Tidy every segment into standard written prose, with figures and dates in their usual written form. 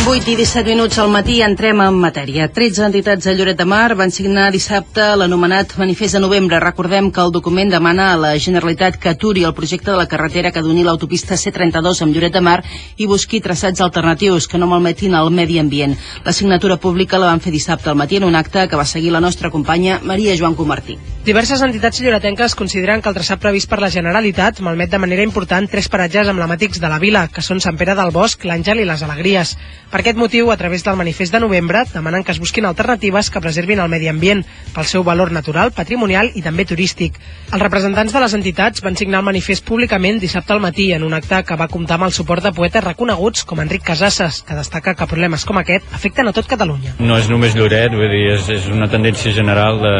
8 i 17 minuts al matí, entrem en matèria. 13 entitats de Lloret de Mar van signar dissabte l'anomenat Manifest de Novembre. Recordem que el document demana a la Generalitat que aturi el projecte de la carretera que doni l'autopista C32 amb Lloret de Mar i busqui traçats alternatius que no malmetin el medi ambient. La signatura pública la van fer dissabte al matí en un acte que va seguir la nostra companya Maria Joan Comartí. Diverses entitats lloretenques consideren que el traçat previst per la Generalitat malmet de manera important 3 paratges emblemàtics de la vila, que són Sant Pere del Bosc, l'Àngel i les Alegries. Per aquest motiu, a través del Manifest de Novembre, demanen que es busquin alternatives que preservin el medi ambient pel seu valor natural, patrimonial i també turístic. Els representants de les entitats van signar el manifest públicament dissabte al matí en un acte que va comptar amb el suport de poetes reconeguts com Enric Casasses, que destaca que problemes com aquest afecten a tot Catalunya. No és només Lloret, vull dir, és una tendència general de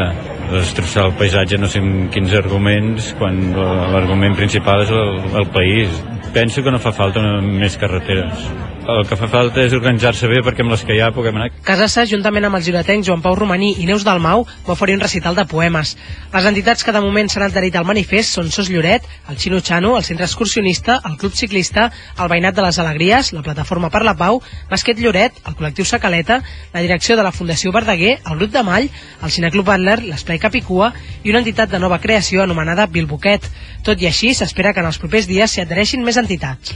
destrossar el paisatge, no sé amb quins arguments, quan l'argument principal és el país. Penso que no fa falta més carreteres. El que fa falta és organitzar-se bé perquè amb les que hi ha puguem anar. Casasses, juntament amb els lloretencs Joan Pau Romaní i Neus Dalmau, va oferir un recital de poemes. Les entitats que de moment s'han adherit al manifest són Sos Lloret, el Xino Xano, el Centre Excursionista, el Club Ciclista, el Veïnat de les Alegries, la Plataforma per la Pau, Basquet Lloret, el Col·lectiu Sacaleta, la direcció de la Fundació Verdaguer, el Grup de Mall, el Cineclub Adler, l'Esplai Capicua i una entitat de nova creació anomenada Bilboquet. Tot i així, s'espera que en els propers dies s'hi adhereixin més entitats.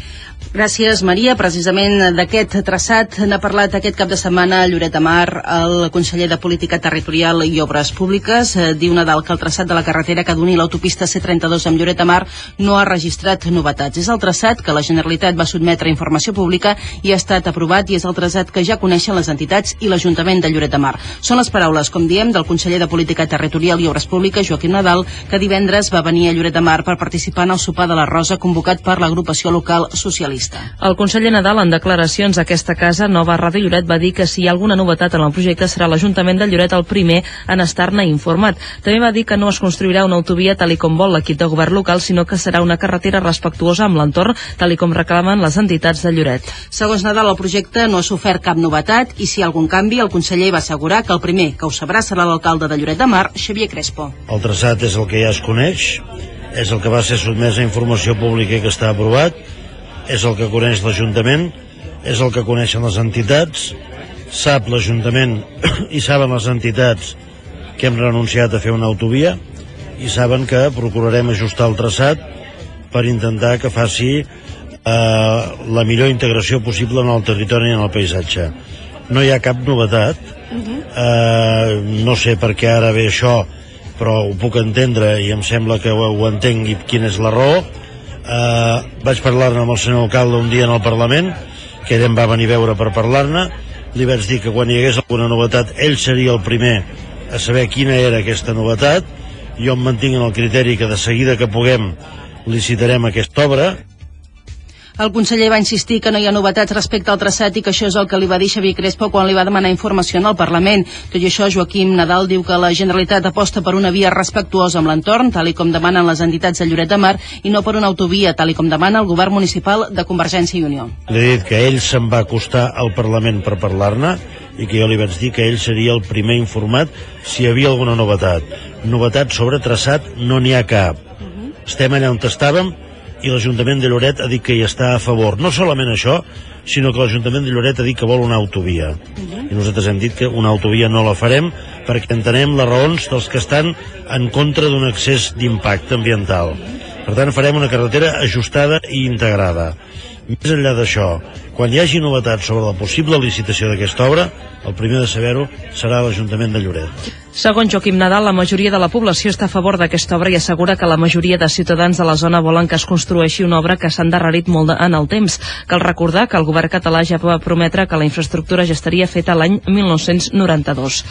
Gràcies, Maria. Precisament d'aquest traçat n'ha parlat aquest cap de setmana a Lloret de Mar el conseller de Política Territorial i Obres Públiques. Diu Nadal que el traçat de la carretera que doni l'autopista C32 amb Lloret de Mar no ha registrat novetats. És el traçat que la Generalitat va sotmetre a informació pública i ha estat aprovat, i és el traçat que ja coneixen les entitats i l'Ajuntament de Lloret de Mar. Són les paraules, com diem, del conseller de Política Territorial i Obres Públiques, Joaquim Nadal, que divendres va venir a Lloret de Mar per participar en el sopar de la Rosa convocat per l'agrupació local socialista. El conseller Nadal, en declaracions a aquesta casa, Nova Ràdio Lloret, va dir que si hi ha alguna novetat en el projecte serà l'Ajuntament de Lloret el primer en estar-ne informat. També va dir que no es construirà una autovia tal i com vol l'equip de govern local, sinó que serà una carretera respectuosa amb l'entorn, tal i com reclamen les entitats de Lloret. Segons Nadal, el projecte no ha sofert cap novetat i si hi ha algun canvi, el conseller va assegurar que el primer que ho sabrà serà l'alcalde de Lloret de Mar, Xavier Crespo. El traçat és el que ja es coneix, és el que va ser sotmès a informació pública i que està aprovat, és el que coneix l'Ajuntament, és el que coneixen les entitats, sap l'Ajuntament i saben les entitats que hem renunciat a fer una autovia i saben que procurarem ajustar el traçat per intentar que faci la millor integració possible en el territori i en el paisatge. No hi ha cap novetat, no sé per què ara ve això, però ho puc entendre i em sembla que ho entenc i quina és la raó. Vaig parlar-ne amb el senyor alcalde un dia en el Parlament, que ell em va venir a veure per parlar-ne. Li vaig dir que quan hi hagués alguna novetat ell seria el primer a saber quina era aquesta novetat. Jo em mantinc en el criteri que de seguida que puguem licitarem aquesta obra. El conseller va insistir que no hi ha novetats respecte al traçat i que això és el que li va dir Xavier Crespo quan li va demanar informació en el Parlament. Tot i això, Joaquim Nadal diu que la Generalitat aposta per una via respectuosa amb l'entorn, tal i com demanen les entitats de Lloret de Mar, i no per una autovia, tal i com demana el govern municipal de Convergència i Unió. Li he dit que ell se'n va acostar al Parlament per parlar-ne i que jo li vaig dir que ell seria el primer informat si hi havia alguna novetat. Novetat sobre traçat no n'hi ha cap. Estem allà on estàvem i l'Ajuntament de Lloret ha dit que hi està a favor. No solament això, sinó que l'Ajuntament de Lloret ha dit que vol una autovia. I nosaltres hem dit que una autovia no la farem perquè entenem les raons dels que estan en contra d'un excés d'impacte ambiental. Per tant, farem una carretera ajustada i integrada. Més enllà d'això, quan hi hagi novetats sobre la possible licitació d'aquesta obra, el primer de saber-ho serà l'Ajuntament de Lloret. Segons Joaquim Nadal, la majoria de la població està a favor d'aquesta obra i assegura que la majoria de ciutadans de la zona volen que es construeixi una obra que s'ha endarrerit molt en el temps. Cal recordar que el govern català ja va prometre que la infraestructura ja estaria feta l'any 1992.